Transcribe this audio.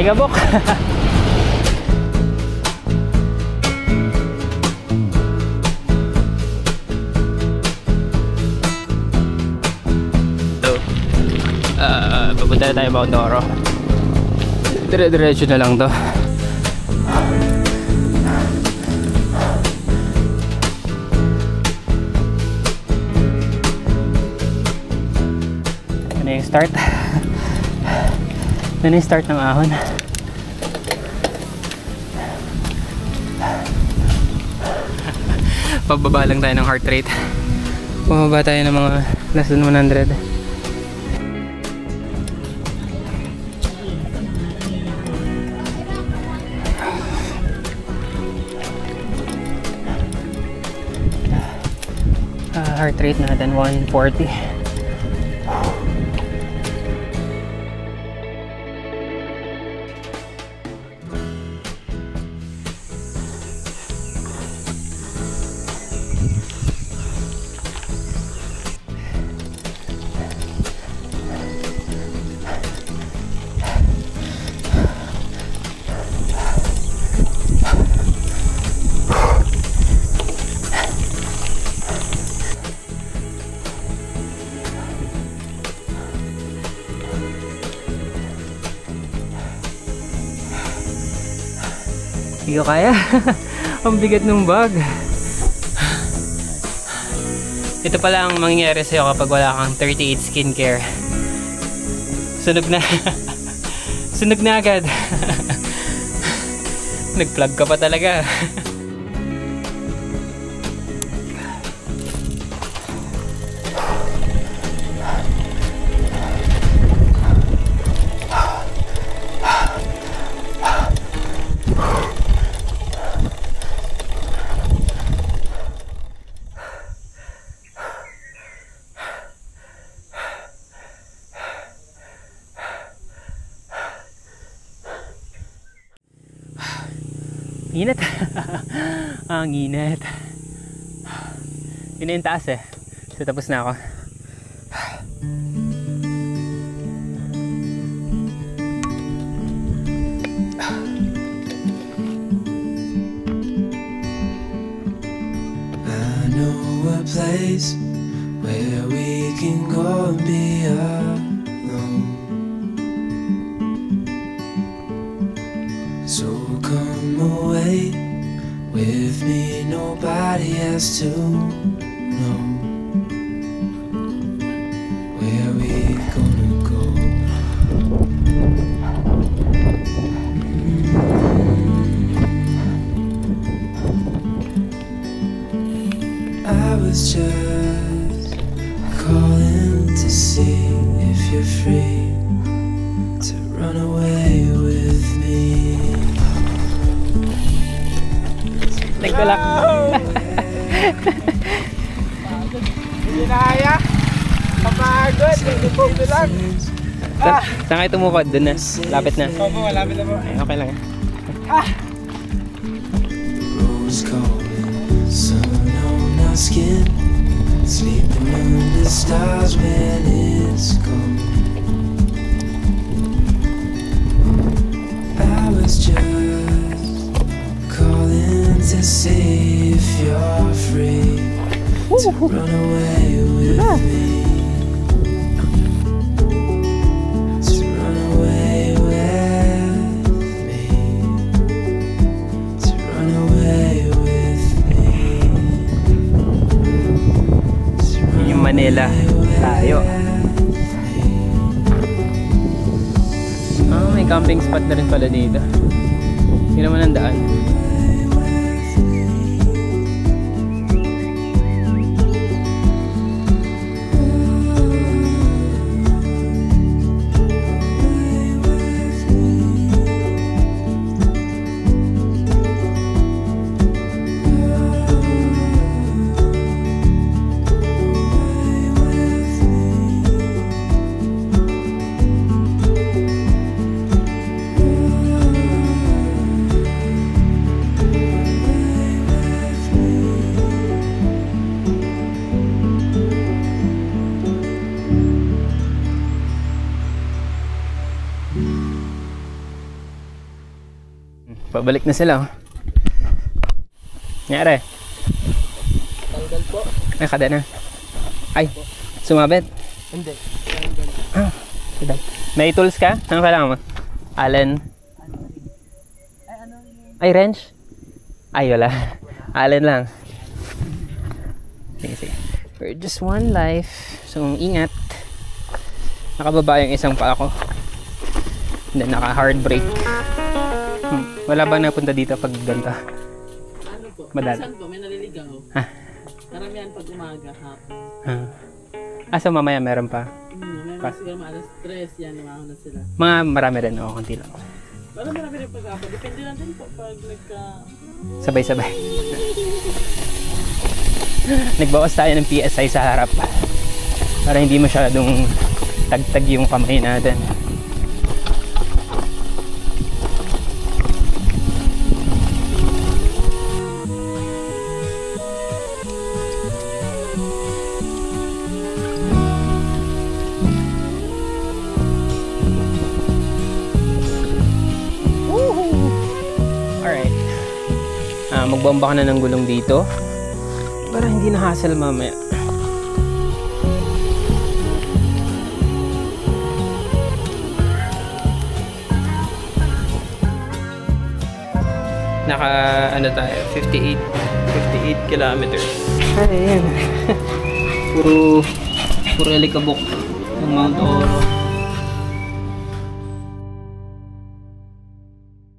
Megabok. Pupunta na tayo Mount Oro. Dire-diretso na lang to. Ano yung start? Ano yung start ng ahon? Pababa lang tayo ng heart rate. Pababa tayo ng mga less than 100. Heart rate natin 140. Hindi ko kaya. Ang bigat ng bag. Ito pala ang mangyayari sa'yo kapag wala kang 38 skincare. Sunog na. Sunog na agad. Nag-plug ka pa talaga. Init. Ang init. Yun na yung taas eh. So tapos na ako. I know a place where we can go and be alone. So come away with me, nobody has to know where we gonna go. I was just calling to see if you're free to run away with me. Nagkalak. Hindi na kaya. Kapagod. Hindi lang. Saan kayo tumukod? Doon na. Lapit na. Opo, malapit na po. Ay, okay lang. Rose golden sun on our skin, sleeping under stars when it's gone. I was just calling to see if you're free to run away with me. To run away with me. To run away with me. Yun yung Manila. Tayo. Ah, may camping spot na rin pala dito. Yun naman ang daan. Pabalik na sila. Oh. Nangyari? Tanggal po. Ay, kada na. Ay, sumabit. Hindi. Ah, may tools ka? Ano kailangan mo? Allen? Ay, wrench? Ay, wala. Allen lang. Sige, sige. For just one life. So, ingat. Nakababa yung isang paa ko. And then, naka-hard brake. Wala ba napunta dito pag ganito? Ano po? Madali. Saan po? May naliligaw. Ha? Karamihan pag umaga, hapon. So mamaya meron pa. May mga siguro mga alas 3, yan, lumahon na sila. Mga marami rin, o konti lang. Marami rin pag-hapon. Depende lang din po pag Sabay-sabay. Nagbawas tayo ng PSI sa harap. Para hindi masyadong tagtag yung kamay natin. Magbomba ka na ng gulong dito para hindi na hassle mamaya. Naka ano tayo, 58 kilometers. Ayan. puro Alikabok ng Mount Oro.